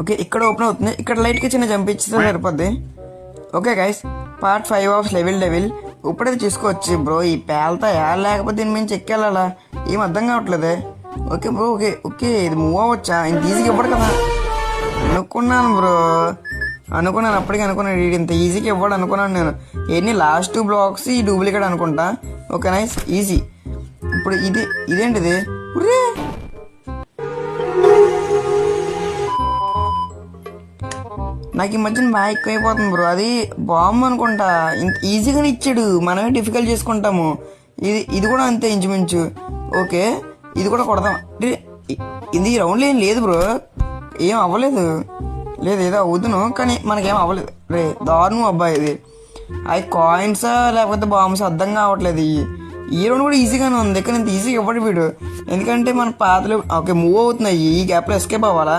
Okay, ఇక్కడ open అవుతుంది. ఇక్కడ లైట్గా చిన్న జంప్ ఇచ్చితే సరిపోద్ది. Okay guys, part 5 of level ఇప్పుడైతే చూసుకోవచ్చు బ్రో. ఈ పేల్తాయా లేకపోతే దీని మించి ఎక్కెళ్ళాలా ఏం అర్థం కావట్లేదే. ఓకే బ్రో, ఓకే ఓకే, ఇది మూవ్ అవ్వచ్చా? ఇంత ఈజీగా ఇవ్వడు కదా అనుకున్నాను బ్రో. అప్పటికి అనుకున్నాను ఇంత ఈజీగా ఇవ్వడు అనుకున్నాను నేను. ఎన్ని లాస్ట్ 2 బ్లాక్స్ ఈ డూప్లికేట్ అనుకుంటా. Okay nice, easy. ఇప్పుడు ఇదేంటిది? ఉరే, నాకు ఈ మధ్యన బాగా ఎక్కువైపోతుంది బ్రో. అది బాంబు అనుకుంటా. ఇంత ఈజీగానే ఇచ్చాడు, మనమే డిఫికల్ట్ చేసుకుంటాము. ఇది కూడా అంతే ఇంచుమించు. ఓకే, ఇది కూడా కొడదాం. ఇది రౌండ్లో ఏం లేదు బ్రో, ఏం అవ్వలేదు. లేదు, ఏదో అవుతును కానీ మనకేం అవ్వలేదు. రే దారుణం అబ్బాయి. ఇది అవి కాయిన్సా లేకపోతే బాంబ్స్ అర్థం కావట్లేదు. ఈ రౌండ్ కూడా ఈజీగానే ఉంది కానీ ఇంత ఈజీగా ఇవ్వడు వీడు. ఎందుకంటే మన పాతలు ఓకే మూవ్ అవుతున్నాయి, ఈ గ్యాప్లో ఎస్కేప్ అవ్వాలా.